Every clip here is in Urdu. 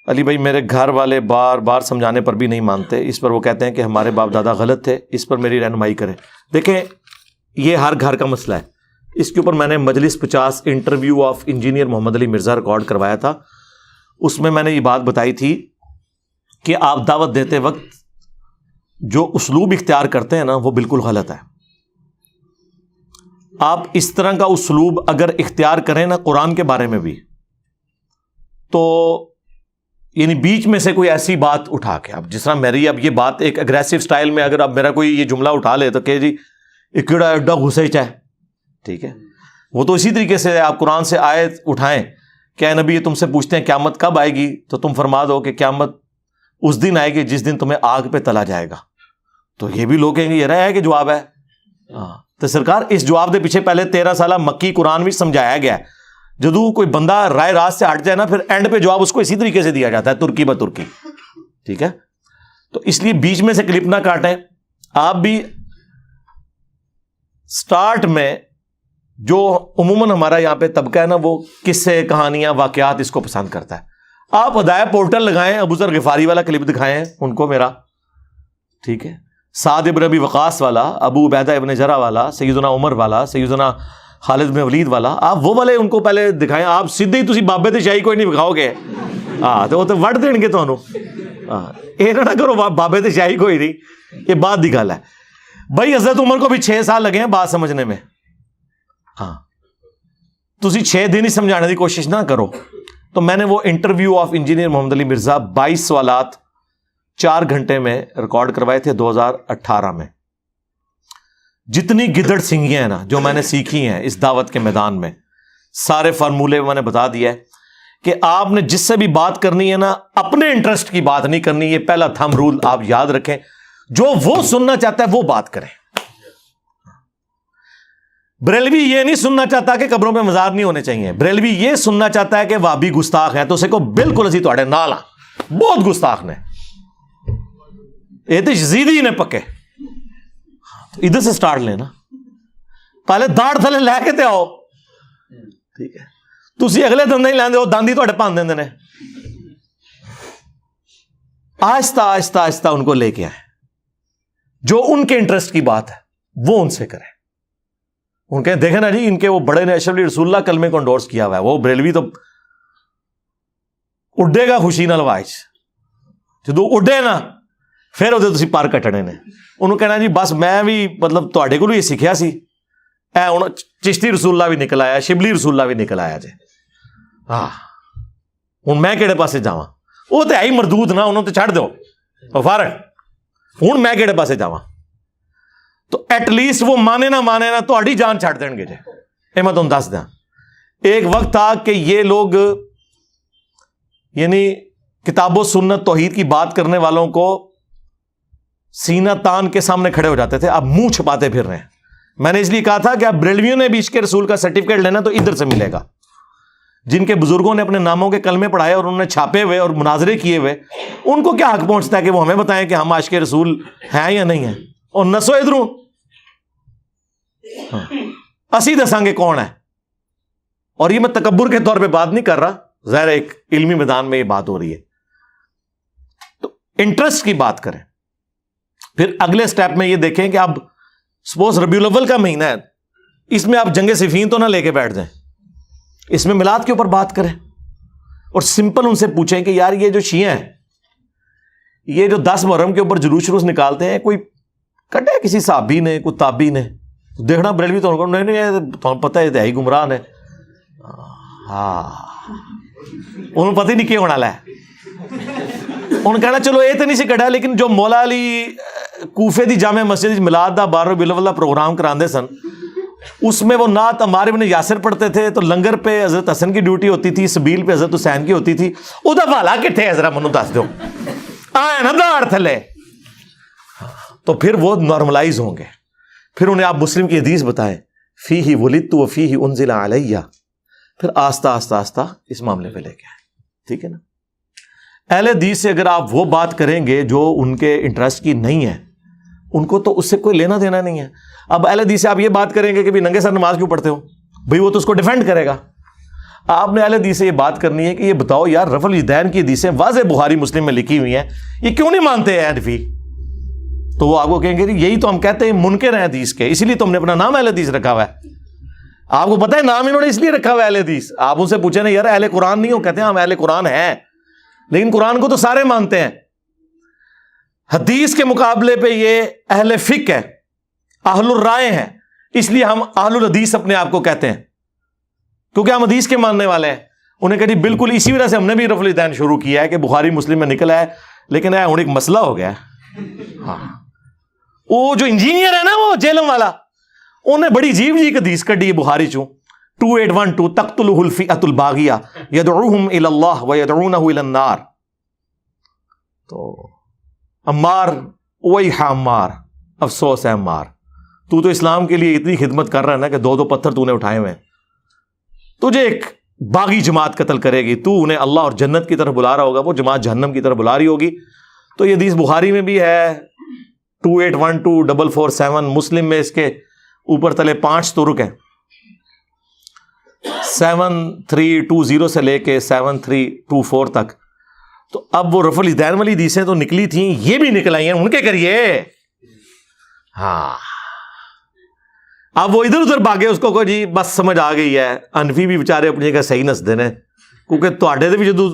علی بھائی میرے گھر والے بار بار سمجھانے پر بھی نہیں مانتے، اس پر وہ کہتے ہیں کہ ہمارے باپ دادا غلط تھے، اس پر میری رہنمائی کریں۔ دیکھیں یہ ہر گھر کا مسئلہ ہے، اس کے اوپر میں نے مجلس 50 interview of engineer Muhammad Ali Mirza record کروایا تھا، اس میں نے یہ بات بتائی تھی کہ آپ دعوت دیتے وقت جو اسلوب اختیار کرتے ہیں نا وہ بالکل غلط ہے۔ آپ اس طرح کا اسلوب اگر اختیار کریں نا قرآن کے بارے میں بھی، تو یعنی بیچ میں سے کوئی ایسی بات اٹھا کے، اب جس طرح میری اب یہ بات ایک اگریسو سٹائل میں اگر اب میرا کوئی یہ جملہ اٹھا لے تو کہ جی اکڑا اڈا گھسے چاہے، ٹھیک ہے، وہ تو اسی طریقے سے آپ قرآن سے آیت اٹھائیں کہ اے نبی یہ تم سے پوچھتے ہیں قیامت کب آئے گی، تو تم فرما دو کہ قیامت اس دن آئے گی جس دن تمہیں آگ پہ تلا جائے گا، تو یہ بھی لوگ کہیں گے یہ رہا ہے کہ جواب ہے۔ تو سرکار اس جواب دے پیچھے پہلے 13 سالہ مکی قرآن بھی سمجھایا گیا ہے، جدو کوئی بندہ رائے راست سے ہٹ جائے نا پھر اینڈ پہ جواب اس کو اسی طریقے سے دیا جاتا ہے، ترکی بہ ترکی، ٹھیک ہے۔ تو اس لیے بیچ میں سے کلپ نہ کاٹیں، آپ بھی سٹارٹ میں جو عموماً ہمارا یہاں پہ طبقہ ہے نا وہ قصے کہانیاں واقعات اس کو پسند کرتا ہے، آپ ہدایہ پورٹل لگائیں، ابو ذر غفاری والا کلپ دکھائیں ان کو میرا، ٹھیک ہے، سعد ابن ابی وقاص والا، ابو عبیدہ ابن جرح والا، سیدنا عمر والا، سیدنا خالد بن ولید والا، آپ وہ والے ان کو پہلے دکھائیں، آپ سیدھے ہی تسی بابے تے شاہی کوئی نہیں دکھاؤ گے، تو وہ تو وڈ دین گے تانوں، یہ نہ کرو بابے تے شاہی کوئی نہیں، یہ بات دی گل ہے بھائی۔ حضرت عمر کو بھی 6 سال لگے ہیں بات سمجھنے میں، تسی 6 دن ہی سمجھانے کی کوشش نہ کرو۔ تو میں نے وہ انٹرویو آف انجینئر محمد علی مرزا 22 سوالات 4 گھنٹے میں ریکارڈ کروائے تھے 2018 میں۔ جتنی گدڑ سنگیاں ہیں نا جو میں نے سیکھی ہیں اس دعوت کے میدان میں، سارے فارمولے میں نے بتا دیا ہے کہ آپ نے جس سے بھی بات کرنی ہے نا اپنے انٹرسٹ کی بات نہیں کرنی، یہ پہلا تھم رول آپ یاد رکھیں، جو وہ سننا چاہتا ہے وہ بات کریں۔ بریلوی یہ نہیں سننا چاہتا کہ قبروں پہ مزار نہیں ہونے چاہیے، بریلوی یہ سننا چاہتا ہے کہ وہابی گستاخ ہیں، تو اسے کو بالکل اسی تواڈے نال ہاں، بہت گستاخ نے، یہ تو یزیدی نے پکے، ادھر سے سٹارٹ لینا، پہلے داڑ تھلے لے کے تے آؤ، ٹھیک ہے، تسی اگلے دندے ہی لیندے ہو، داندی تواڈے پان دیندے نے، آہستہ آہستہ آہستہ ان کو لے کے آئیں، جو ان کے انٹرسٹ کی بات ہے وہ ان سے کریں، ان کے دیکھیں نا جی ان کے وہ بڑے نے اشرف علی رسول اللہ کلمے کو انڈورس کیا ہوا ہے، وہ بریلوی تو اڈے گا خوشی نال واج، جدو اڈے نا پھر وہ تسی پر کٹنے نے، انہوں کہنا جی بس میں بھی مطلب تواڈے کولوں یہ سیکھیا سی، اے ہن چشتی رسول اللہ بھی نکل آیا، شبلی رسول اللہ بھی نکل آیا جی، ہن میں کہڑے پاسے جاواں، وہ تو ہے ہی مردود نا، انہوں تو چھڑ دو فارغ، ہن میں کہڑے پاسے جاواں، تو ایٹ لیسٹ وہ مانے نہ تہاڈی جان چھڑ دین گے جی، یہ میں تمہیں دس دیں۔ ایک وقت تھا کہ یہ لوگ یعنی کتاب و سنت توحید کی بات کرنے والوں کو سینہ تان کے سامنے کھڑے ہو جاتے تھے، اب منہ چھپاتے پھر رہے ہیں۔ میں نے اس لیے کہا تھا کہ اب بریلویوں نے بھی عشق رسول کا سرٹیفکیٹ لینا تو ادھر سے ملے گا، جن کے بزرگوں نے اپنے ناموں کے کلمے پڑھائے اور انہوں نے چھاپے ہوئے اور مناظرے کیے ہوئے، ان کو کیا حق پہنچتا ہے کہ وہ ہمیں بتائیں کہ ہم عاشق رسول ہیں یا نہیں ہیں، اور نسو ادھروں اسی دساں گے کون ہے۔ اور یہ میں تکبر کے طور پہ بات نہیں کر رہا، ظاہر ایک علمی میدان میں یہ بات ہو رہی ہے، تو انٹرسٹ کی بات کریں۔ پھر اگلے سٹیپ میں یہ دیکھیں کہ اب سپوز ربیع الاول کا مہینہ ہے، اس میں آپ جنگ صفین تو نہ لے کے بیٹھ جائیں، اس میں میلاد کے اوپر بات کریں، اور سمپل ان سے پوچھیں کہ یار یہ جو شیعہ ہیں، یہ جو 10 محرم کے اوپر جلوس نکالتے ہیں، کوئی کٹے کسی صحابی نے، کوئی تابعی نے، دیکھنا بریلوی تو نہیں پتہ ہے ہی گمراہ نے، ہاں انہوں پتہ ہی نہیں کیا ہونا ہے، انہوں کہنا چلو یہ تو نہیں سی کٹا، لیکن جو مولا علی کوفے دی جامع مسجد میلاد دا 12 ربیع الاول پروگرام کراندے سن، اس میں وہ نعت عمار بن یاسر پڑھتے تھے، تو لنگر پہ حضرت حسن کی ڈیوٹی ہوتی تھی، سبیل پہ حضرت حسین کی ہوتی تھی، وہ دا والا کتنے حضرت منو دس دو آئے نا داڑ تھلے، تو پھر وہ نارملائز ہوں گے۔ پھر انہیں آپ مسلم کی حدیث بتائیں، فیہ ولدت و فیہ انزل علیہ، پھر آہستہ آہستہ آہستہ اس معاملے پہ لے کے آئیں، ٹھیک ہے نا۔ اہل حدیث سے اگر آپ وہ بات کریں گے جو ان کے انٹرسٹ کی نہیں ہے، ان کو تو اس سے کوئی لینا دینا نہیں ہے۔ اب اہل حدیث سے آپ یہ بات کریں گے کہ بھی ننگے سر نماز کیوں پڑھتے ہو، بھئی وہ تو اس کو ڈیفینڈ کرے گا۔ آپ نے اہل حدیث سے یہ بات کرنی ہے کہ یہ بتاؤ یار رفع الیدین کی حدیثیں واضح بخاری مسلم میں لکھی ہوئی ہیں، یہ کیوں نہیں مانتے ہیں حنفی؟ تو وہ آپ کو کہیں گے یہی تو ہم کہتے ہیں منکر ہیں حدیث کے، اسی لیے تو ہم نے اپنا نام اہل حدیث رکھا ہوا ہے۔ آپ کو پتہ ہے نام انہوں نے اس لیے رکھا ہوا ہے اہل حدیث۔ آپ ان سے پوچھیں نا یار اہل قرآن نہیں ہو، کہتے ہیں ہم اہل قرآن ہیں، لیکن قرآن کو تو سارے مانتے ہیں۔ حدیث کے مقابلے پہ یہ اہل فقہ ہے، اہل الرائے ہیں، اس لیے ہم اہل الحدیث اپنے آپ کو کہتے ہیں، کیونکہ ہم حدیث کے ماننے والے ہیں۔ انہیں کہا جی بالکل اسی وجہ سے ہم نے بھی رفع الیدین شروع کیا ہے کہ بخاری مسلم میں نکلا ہے، لیکن ہوں ایک مسئلہ ہو گیا ہے۔ ہاں وہ جو انجینئر ہے نا وہ جیلم والا، انہیں بڑی عجیب جی حدیث کڈی بخاری چوں 2812 تقتلہ الفئۃ الباغیہ یدعوہم الی اللہ ویدعونہ الی النار۔ تو عمار، ویح عمار، افسوس ہے عمار، تو اسلام کے لیے اتنی خدمت کر رہا ہے نا کہ 2 پتھر تو نے اٹھائے ہوئے ہیں، تجھے ایک باغی جماعت قتل کرے گی، تو انہیں اللہ اور جنت کی طرف بلا رہا ہوگا، وہ جماعت جہنم کی طرف بلا رہی ہوگی۔ تو یہ حدیث بخاری میں بھی ہے 2812-447، مسلم میں اس کے اوپر تلے 5 طرق ہیں، 7320 سے لے کے 7324 تک۔ تو اب وہ رفع الیدین والی حدیثیں تو نکلی تھیں، یہ بھی نکل آئی ہیں، ان کے کریے۔ ہاں اب وہ ادھر ادھر بھاگے، اس کو جی بس سمجھ آ گئی ہے۔ انفی بھی بیچارے اپنی جگہ صحیح نسدے نے، کیونکہ تواڈے دے بھی جدو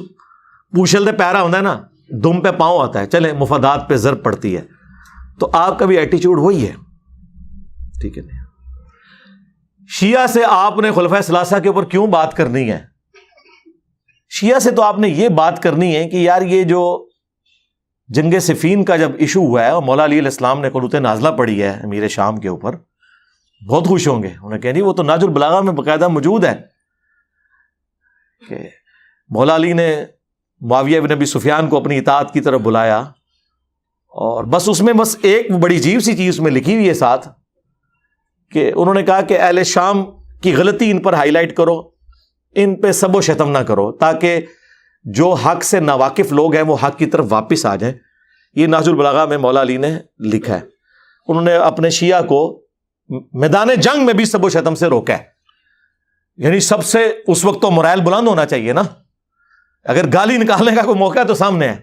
پوچھل دے پیرا ہوتا ہے نا، دم پہ پاؤں آتا ہے، چلے مفادات پہ ضرب پڑتی ہے۔ تو آپ کا بھی ایٹیچیوڈ وہی ہے، ٹھیک ہے؟ شیعہ سے آپ نے خلفائے ثلاثہ کے اوپر کیوں بات کرنی ہے؟ شیعہ سے تو آپ نے یہ بات کرنی ہے کہ یار یہ جو جنگ صفین کا جب ایشو ہوا ہے اور مولا علی علیہ السلام نے قنوت نازلہ پڑھی ہے امیر شام کے اوپر، بہت خوش ہوں گے، انہیں کہیں وہ تو ناج البلاغہ میں باقاعدہ موجود ہے کہ مولا علی نے معاویہ بن ابی سفیان کو اپنی اطاعت کی طرف بلایا، اور بس اس میں بس ایک بڑی عجیب سی چیز میں لکھی ہوئی ہے ساتھ، کہ انہوں نے کہا کہ اہل شام کی غلطی ان پر ہائی لائٹ کرو، ان پہ سب و شتم نہ کرو، تاکہ جو حق سے ناواقف لوگ ہیں وہ حق کی طرف واپس آ جائیں۔ یہ ناج البلاغہ میں مولا علی نے لکھا ہے۔ انہوں نے اپنے شیعہ کو میدان جنگ میں بھی سب و شتم سے روکا ہے، یعنی سب سے اس وقت تو مرائل بلند ہونا چاہیے نا، اگر گالی نکالنے کا کوئی موقع ہے تو سامنے ہے،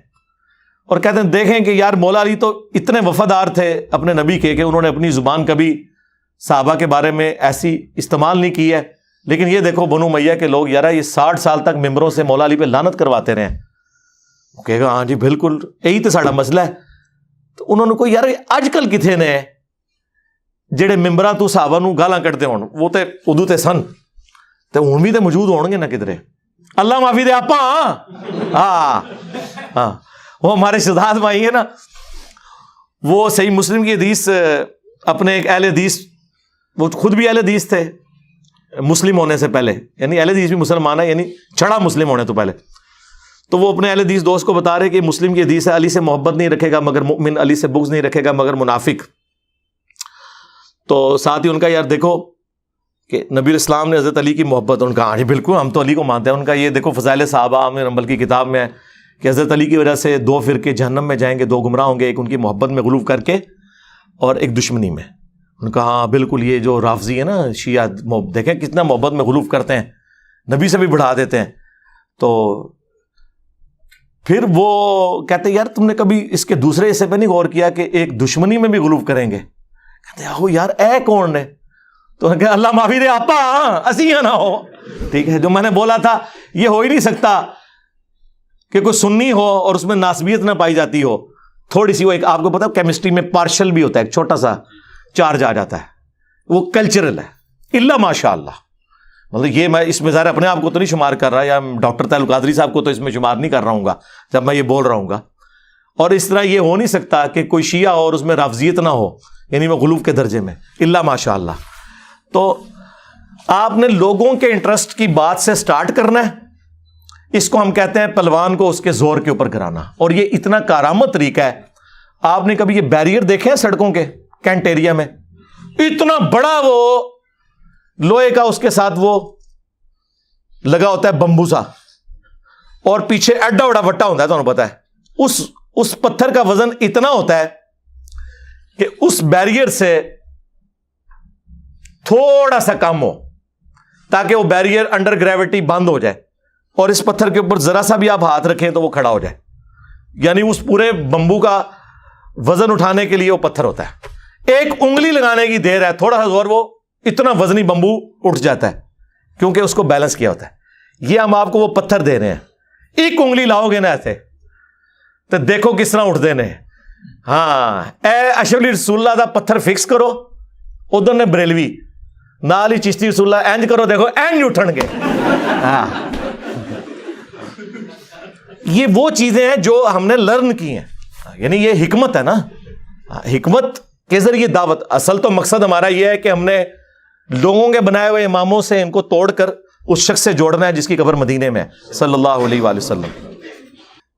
اور کہتے ہیں دیکھیں کہ یار مولا علی تو اتنے وفادار تھے اپنے نبی کے کہ انہوں نے اپنی زبان کبھی صحابہ کے بارے میں ایسی استعمال نہیں کی ہے، لیکن یہ دیکھو بنو امیہ کے لوگ یار یہ 60 سال تک ممبروں سے مولا علی پہ لعنت کرواتے رہے، وہ کہے گا ہاں جی بالکل یہی تو ساڈا مسئلہ ہے۔ تو انہوں نے کوئی یار اج کل کتنے نے جڑے ممبراں تو صحابہ نو گالاں کٹتے ہون، وہ تے ادو تے سن تے ہن بھی تے موجود ہون گے نا کدھرے، اللہ معافی دے آپا۔ ہاں ہاں وہ ہمارے شہزاد بھائی ہیں نا، وہ صحیح مسلم کی حدیث اپنے ایک اہل حدیث، وہ خود بھی اہل حدیث تھے مسلم ہونے سے پہلے، یعنی اہل حدیث بھی مسلمان ہے، یعنی چھڑا مسلم ہونے تو پہلے، تو وہ اپنے اہل حدیث دوست کو بتا رہے کہ مسلم کی حدیث ہے علی سے محبت نہیں رکھے گا مگر مؤمن، علی سے بغض نہیں رکھے گا مگر منافق۔ تو ساتھ ہی ان کا یار دیکھو کہ نبی اسلام نے حضرت علی کی محبت، ان کا ہاں جی بالکل ہم تو علی کو مانتے ہیں، ان کا یہ دیکھو فضائل صحابہ عامر حنبل کی کتاب میں ہے کہ حضرت علی کی وجہ سے 2 فرقے جہنم میں جائیں گے، 2 گمراہ ہوں گے، ایک ان کی محبت میں غلو کر کے اور ایک دشمنی میں۔ ان کا ہاں بالکل یہ جو رافضی ہے نا شیعہ، دیکھیں کتنا محبت میں غلو کرتے ہیں، نبی سے بھی بڑھا دیتے ہیں۔ تو پھر وہ کہتے ہیں یار تم نے کبھی اس کے دوسرے حصے پہ نہیں غور کیا کہ ایک دشمنی میں بھی غلو کریں گے؟ کہتے ہیں یار اے کون نے؟ تو انہوں نے کہا اللہ معافی دے آپا اسی نہ ہو، ٹھیک ہے؟ جو میں نے بولا تھا یہ ہو ہی نہیں سکتا کہ کوئی سنی ہو اور اس میں ناسبیت نہ پائی جاتی ہو، تھوڑی سی وہ ایک آپ کو پتا کیمسٹری میں پارشل بھی ہوتا ہے، ایک چھوٹا سا چارج آ جاتا ہے، وہ کلچرل ہے، الا ماشاء اللہ۔ مطلب یہ میں اس میں ظاہر اپنے آپ کو تو نہیں شمار کر رہا، یا ڈاکٹر تعلق قادری صاحب کو تو اس میں شمار نہیں کر رہا ہوں گا جب میں یہ بول رہا ہوں گا۔ اور اس طرح یہ ہو نہیں سکتا کہ کوئی شیعہ اور اس میں رافضیت نہ ہو، یعنی وہ غلو کے درجے میں، الا ماشاء اللہ۔ تو آپ نے لوگوں کے انٹرسٹ کی بات سے سٹارٹ کرنا ہے، اس کو ہم کہتے ہیں پلوان کو اس کے زور کے اوپر کرانا، اور یہ اتنا کارآمد طریقہ ہے۔ آپ نے کبھی یہ بیریئر دیکھے ہیں سڑکوں کے کینٹ ایریا میں؟ اتنا بڑا وہ لوہے کا اس کے ساتھ وہ لگا ہوتا ہے بمبو سا، اور پیچھے ایڈا بڑا وٹا ہوتا ہے، تو پتا ہے اس پتھر کا وزن اتنا ہوتا ہے کہ اس بیریئر سے تھوڑا سا کم ہو تاکہ وہ بیریئر انڈر گریوٹی بند ہو جائے اور اس پتھر کے اوپر ذرا سا بھی آپ ہاتھ رکھیں تو وہ کھڑا ہو جائے. یعنی اس پورے بمبو کا وزن اٹھانے کے لیے وہ پتھر ہوتا ہے. ایک انگلی لگانے کی دیر ہے, تھوڑا سا زور, وہ اتنا وزنی بمبو اٹھ جاتا ہے کیونکہ اس کو بیلنس کیا ہوتا ہے. یہ ہم آپ کو وہ پتھر دے رہے ہیں, ایک انگلی لاؤ گے نا ایسے تو دیکھو کس طرح اٹھ دینے. ہاں اے اشرف علی رسول اللہ دا پتھر فکس کرو, ادھر نے بریلوی نال ہی چشتی رسول اللہ اینج کرو, دیکھو اینج اٹھن گے. ہاں یہ وہ چیزیں ہیں جو ہم نے لرن کی ہیں, یعنی یہ حکمت ہے نا, حکمت کے ذریعے دعوت. اصل تو مقصد ہمارا یہ ہے کہ ہم نے لوگوں کے بنائے ہوئے اماموں سے ان کو توڑ کر اس شخص سے جوڑنا ہے جس کی قبر مدینے میں ہے صلی اللہ علیہ وآلہ وسلم.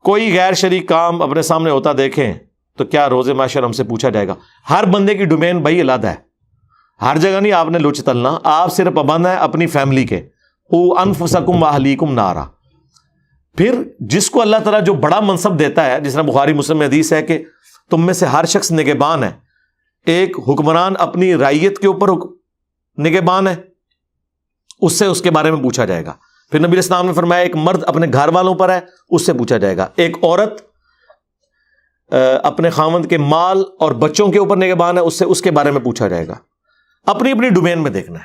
کوئی غیر شرعی کام اپنے سامنے ہوتا دیکھیں تو کیا روز محشر ہم سے پوچھا جائے گا؟ ہر بندے کی ڈومین بھائی علیحدہ ہے, ہر جگہ نہیں آپ نے لچ تلنا. آپ صرف پابند ہیں اپنی فیملی کے, انفسکم واہلیکم نارا. پھر جس کو اللہ تعالیٰ جو بڑا منصب دیتا ہے, جس طرح بخاری مسلم میں حدیث ہے کہ تم میں سے ہر شخص نگہبان ہے. ایک حکمران اپنی رعیت کے اوپر نگہبان ہے, اس سے اس کے بارے میں پوچھا جائے گا. پھر نبی علیہ السلام نے فرمایا ایک مرد اپنے گھر والوں پر ہے, اس سے پوچھا جائے گا. ایک عورت اپنے خاوند کے مال اور بچوں کے اوپر نگہبان ہے, اس کے بارے میں پوچھا جائے گا. اپنی اپنی ڈومین میں دیکھنا ہے.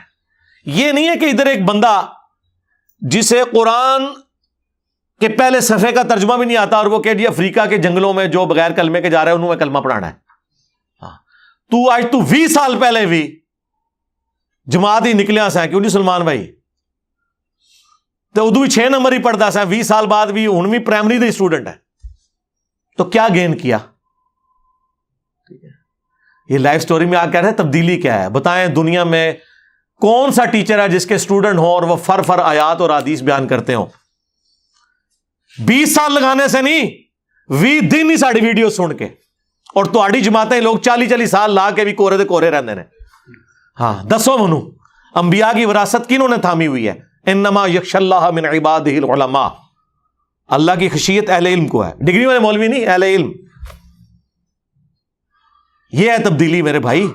یہ نہیں ہے کہ ادھر ایک بندہ جسے قرآن کہ پہلے صفحے کا ترجمہ بھی نہیں آتا اور وہ کہ جی افریقہ کے جنگلوں میں جو بغیر کلمے کے جا رہے ہیں انہوں میں کلمہ پڑھانا ہے. تو آج تو 20 سال پہلے بھی جماعت ہی نکلیا سا کیوں نہیں سلمان بھائی, تو اردو بھی 6 نمبر ہی پڑھتا سا, 20 سال بعد بھی ہوں بھی پرائمری دے اسٹوڈنٹ ہے. تو کیا گین کیا؟ یہ لائف سٹوری میں آپ کہہ رہے ہیں تبدیلی کیا ہے؟ بتائیں دنیا میں کون سا ٹیچر ہے جس کے اسٹوڈنٹ ہوں اور وہ فر آیات اور حدیث بیان کرتے ہوں؟ 20 سال لگانے سے نہیں, 20 دن ہی ساڑی ویڈیو سن کے. اور تہاڈی جماعتیں لوگ 40 سال لا کے بھی کورے دے کورے رہندے نے. ہاں دسو منو انبیاء کی وراثت کنہوں نے تھامی ہوئی ہے؟ انما یخشی اللہ من عبادہ العلماء. اللہ کی خشیت اہل علم کو ہے, ڈگری والے مولوی نہیں, اہل علم. یہ ہے تبدیلی میرے بھائی.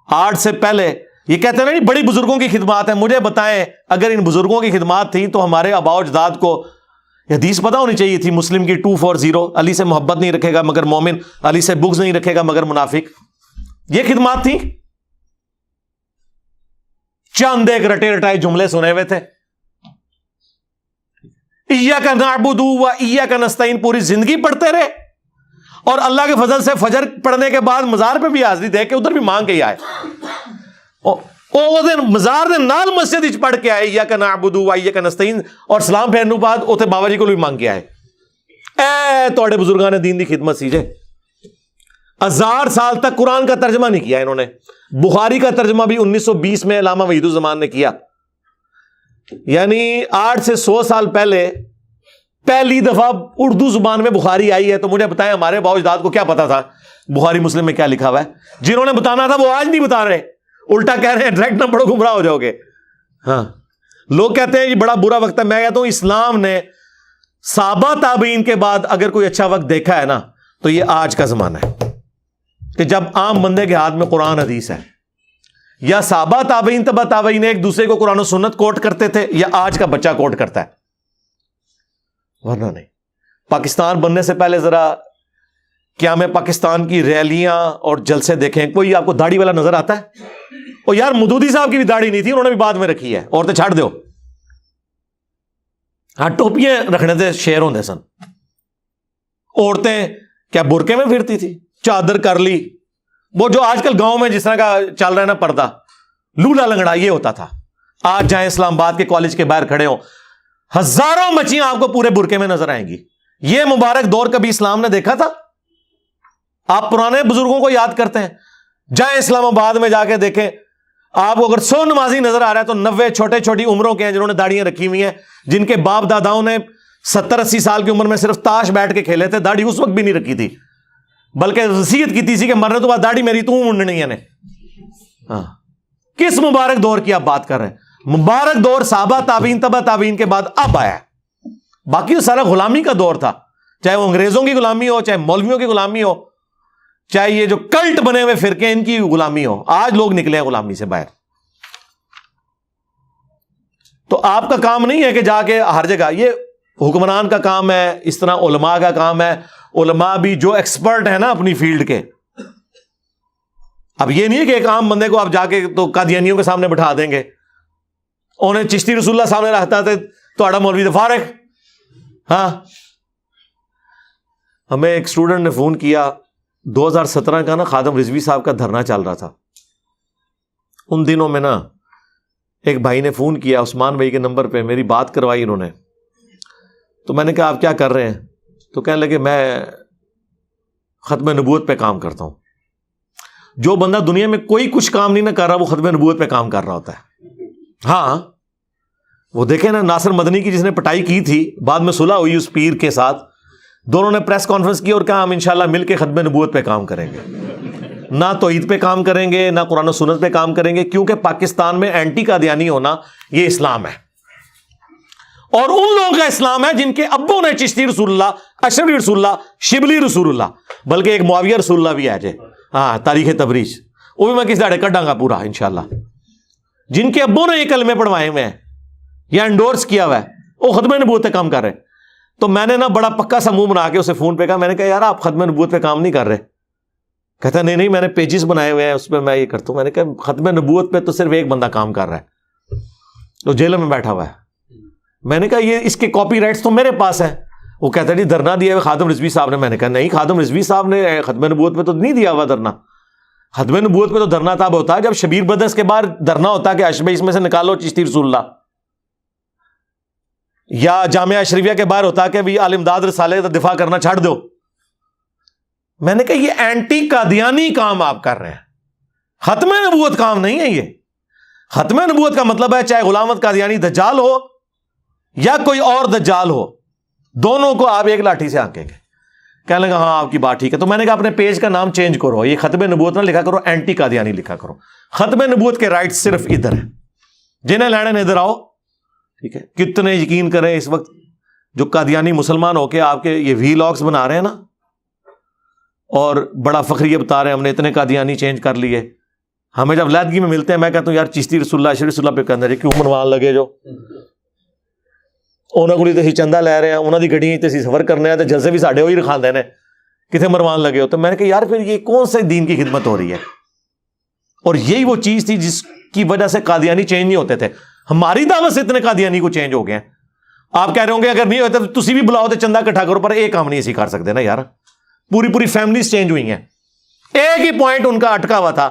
آج سے پہلے یہ کہتے ہیں نا بڑی بزرگوں کی خدمات ہیں. مجھے بتائیں اگر ان بزرگوں کی خدمات تھیں تو ہمارے آباء و اجداد کو حدیث پتہ ہونی چاہیے تھی. مسلم کی 240 علی سے محبت نہیں رکھے گا مگر مومن, علی سے بغض نہیں رکھے گا مگر منافق. یہ خدمات تھیں. چند ایک رٹے رٹائے جملے سنے ہوئے تھے. ایاک نعبد و ایاک نستعین پوری زندگی پڑھتے رہے, اور اللہ کے فضل سے فجر پڑھنے کے بعد مزار پہ بھی حاضری دے کے ادھر بھی مانگ کے آئے. مزار دے نال مسجد وچ پڑھ کے آئے ایاک نعبد و ایاک نستعین, اور سلام پھیرنے بعد اوتھے بابا جی کو بھی مانگ کے آئے. اے تواڈے بزرگان دین دی خدمت سی جے. 1000 سال تک قرآن کا ترجمہ نہیں کیا انہوں نے. بخاری کا ترجمہ بھی 1920 میں علامہ وحید الزمان نے کیا. یعنی 8 سے 100 سال پہلے پہلی دفعہ اردو زبان میں بخاری آئی ہے. تو مجھے بتائیں ہمارے باؤ اجداد کو کیا پتا تھا بخاری مسلم میں کیا لکھا ہوا ہے؟ جنہوں نے بتانا تھا وہ آج نہیں بتا رہے, الٹا کہہ رہے ہیں ڈائریکٹ نہ پڑھو گمراہ ہو جاؤ گے. ہاں لوگ کہتے ہیں یہ بڑا برا وقت ہے. میں کہتا ہوں اسلام نے صحابہ تابعین کے بعد اگر کوئی اچھا وقت دیکھا ہے نا تو یہ آج کا زمانہ ہے کہ جب عام بندے کے ہاتھ میں قرآن حدیث ہے. یا صحابہ تابعین تبع تابعین ایک دوسرے کو قرآن و سنت کوٹ کرتے تھے, یا آج کا بچہ کوٹ کرتا ہے, ورنہ نہیں. پاکستان بننے سے پہلے ذرا قیام پاکستان کی ریلیاں اور جلسے دیکھیں. کوئی آپ کو داڑھی والا نظر آتا ہے؟ اور یار مودودی صاحب کی بھی داڑھی نہیں تھی, انہوں نے بھی بعد میں رکھی ہے. عورتیں چھاڑ دو, ہاں ٹوپیاں رکھنے سے شیر ہوندے سن. عورتیں کیا برقعے میں پھرتی تھی, چادر کر لی, وہ جو آج کل گاؤں میں جس طرح کا چل رہا ہے نا پردہ, لولا لنگڑا, یہ ہوتا تھا. آج جائیں اسلام آباد کے کالج کے باہر کھڑے ہوں, ہزاروں مچھیاں آپ کو پورے برقعے میں نظر آئیں گی. یہ مبارک دور کبھی اسلام نے دیکھا تھا؟ آپ پرانے بزرگوں کو یاد کرتے ہیں, جائیں اسلام آباد میں جا کے دیکھیں, آپ کو اگر 100 نمازی نظر آ رہا ہے تو 90 چھوٹے چھوٹی عمروں کے ہیں جنہوں نے داڑیاں رکھی ہوئی ہیں, جن کے باپ داداؤں نے 70-80 سال کی عمر میں صرف تاش بیٹھ کے کھیلے تھے. داڑھی اس وقت بھی نہیں رکھی تھی, بلکہ وصیت کی تھی کہ مرنے تو بعد داڑھی میری تو منڈنی ہے نے. ہاں کس مبارک دور کی آپ بات کر رہے ہیں؟ مبارک دور صحابہ تابعین تبع تابعین کے بعد اب آیا ہے. باقی تو سارا غلامی کا دور تھا, چاہے وہ انگریزوں کی غلامی ہو, چاہے مولویوں کی غلامی ہو, چاہے یہ جو کلٹ بنے ہوئے فرقے ان کی غلامی ہو. آج لوگ نکلے ہیں غلامی سے باہر. تو آپ کا کام نہیں ہے کہ جا کے ہر جگہ، یہ حکمران کا کام ہے، اس طرح علماء کا کام ہے. علماء بھی جو ایکسپرٹ ہیں نا اپنی فیلڈ کے، اب یہ نہیں ہے کہ ایک عام بندے کو آپ جا کے تو قادیانیوں کے سامنے بٹھا دیں گے. انہیں چشتی رسول اللہ سامنے رکھتا تھے تو آڑا مولوی تو فارغ. ہاں، ہمیں ایک اسٹوڈنٹ نے فون کیا 2017 کا نا خادم رضوی صاحب کا دھرنا چل رہا تھا. ان دنوں میں نا ایک بھائی نے فون کیا عثمان بھائی کے نمبر پہ، میری بات کروائی انہوں نے. تو میں نے کہا آپ کیا کر رہے ہیں؟ تو کہنے لگے میں ختم نبوت پہ کام کرتا ہوں. جو بندہ دنیا میں کوئی کچھ کام نہیں نہ کر رہا وہ ختم نبوت پہ کام کر رہا ہوتا ہے. ہاں، وہ دیکھیں نا ناصر مدنی کی جس نے پٹائی کی تھی، بعد میں صلح ہوئی اس پیر کے ساتھ، دونوں نے پریس کانفرنس کی اور کہا ہم انشاءاللہ مل کے ختم نبوت پہ کام کریں گے، نہ توحید پہ کام کریں گے نہ قرآن و سنت پہ کام کریں گے، کیونکہ پاکستان میں اینٹی قادیانی ہونا یہ اسلام ہے. اور ان لوگوں کا اسلام ہے جن کے ابوں نے چشتی رسول اللہ، اشرفی رسول اللہ، شبلی رسول اللہ، بلکہ ایک معاویہ رسول اللہ بھی ہے جے، ہاں تاریخ تبریز، وہ بھی میں کس داڑے کڈاں گا پورا انشاءاللہ. جن کے ابوں نے یہ کلمے پڑھوائے ہوئے ہیں یا انڈورس کیا ہوا ہے، وہ ختم نبوت پہ کام کر رہے ہیں. تو میں نے نا بڑا پکا سا منہ بنا کے اسے فون پہ کہا، میں نے کہا یار آپ ختم نبوت پہ کام نہیں کر رہے. کہتا نہیں میں نے پیجز بنائے ہوئے ہیں اس پہ میں یہ کرتا ہوں. میں نے کہا ختم نبوت پہ تو صرف ایک بندہ کام کر رہا ہے، تو جیل میں بیٹھا ہوا ہے. میں نے کہا یہ اس کے کاپی رائٹس تو میرے پاس ہے. وہ کہتا ہے دھرنا دیا ہوا خادم رضوی صاحب نے. میں نے کہا نہیں، خادم رضوی صاحب نے ختم نبوت پہ تو نہیں دیا ہوا دھرنا. ختم نبوت پہ تو دھرنا تب ہوتا ہے جب شبیر بدرس کے بعد دھرنا ہوتا ہے کہ اشبہ اس میں سے نکالو چشتی رسول اللہ، یا جامعہ اشرفیہ کے باہر ہوتا ہے کہ بھی عالم داد رسالے کا دفاع کرنا چھاڑ دو. میں نے کہا یہ اینٹی قادیانی کام آپ کر رہے ہیں، ختم نبوت کام نہیں ہے. یہ ختم نبوت کا مطلب ہے چاہے غلام احمد قادیانی دجال ہو یا کوئی اور دجال ہو، دونوں کو آپ ایک لاٹھی سے ہانکیں گے. کہنے لگا ہاں آپ کی بات ٹھیک ہے. تو میں نے کہا اپنے پیج کا نام چینج کرو، یہ ختم نبوت نہ لکھا کرو، اینٹی قادیانی لکھا کرو. ختم نبوت کے رائٹ صرف ادھر ہیں، جنہیں لینے ادھر آؤ. ٹھیک ہے، کتنے یقین کریں اس وقت جو قادیانی مسلمان ہو کے آپ کے یہ وی لاگز بنا رہے ہیں نا اور بڑا فخریہ بتا رہے ہیں ہم نے اتنے قادیانی چینج کر لیے. ہمیں جب علیحدگی میں ملتے ہیں میں کہتا ہوں یار چشتی رسول اللہ اشرفی رسول اللہ پہ کہنا کیوں منوان لگے جو انہوں کو تے چندہ لے رہے ہیں، انہوں کی گڈیاں تے سفر کرنے ہیں، تو جلسے بھی ساڈے وہی رکھاندے نے، کتنے مروان لگے ہو. تو میں نے کہا یار پھر یہ کون سے دین کی خدمت ہو رہی ہے؟ اور یہی وہ چیز تھی جس کی وجہ سے قادیانی چینج نہیں ہوتے تھے. ہماری دعوت سے اتنے قادیانی کو چینج ہو گئے ہیں. آپ کہہ رہے ہوں گے اگر نہیں ہوتا تو تسی بھی بلاؤ تو چندہ اکٹھا کرو، پر ایک کام نہیں اسی کر سکتے نا یار. پوری فیملیز چینج ہوئی ہیں. ایک ہی پوائنٹ ان کا اٹکا ہوا تھا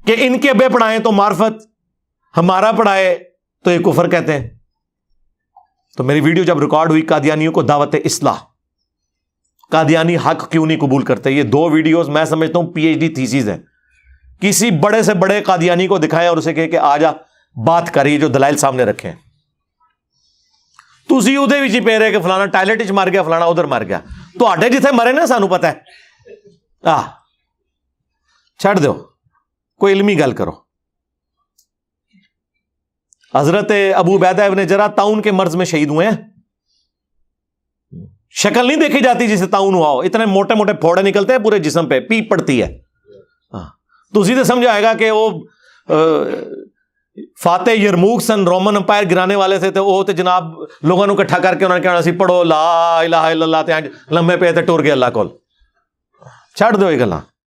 کہ ان کے ابے پڑھائیں تو معرفت، ہمارا پڑھائے تو یہ کفر کہتے ہیں. تو میری ویڈیو جب ریکارڈ ہوئی قادیانیوں کو دعوت اصلاح، قادیانی حق کیوں نہیں قبول کرتے، یہ 2 ویڈیوز میں سمجھتا ہوں PhD تھیسیز ہیں. کسی بڑے سے بڑے قادیانی کو دکھائیں اور اسے کہے کہ آ جا بات کریے جو دلائل سامنے رکھیں. تسی ادھے بھی پی رہے کہ فلانا ٹائلٹ وچ مر گیا، فلانا ادھر مر گیا. تو آڈے جتھے مرے نا سانو پتہ ہے. چھڑ دو، کوئی علمی گل کرو. حضرت ابو عبیدہ ابن جراح طاعون کے مرض میں شہید ہوئے ہیں. شکل نہیں دیکھی جاتی جسے طاعون ہوا ہو، اتنے موٹے موٹے پھوڑے نکلتے ہیں پورے جسم پہ، پیپ پڑتی ہے. تو اسی سے سمجھ آئے گا کہ وہ فاتح یرموک سن رومن امپائر گرانے والے تھے، تو وہ تے جناب لوگوں کو اکٹھا کر کے انہوں نے کہنا سی پڑھو لا الہ الا اللہ، تے لمبے پہ تے ٹر گئے اللہ کول. چھڑ دو یہ گلاں.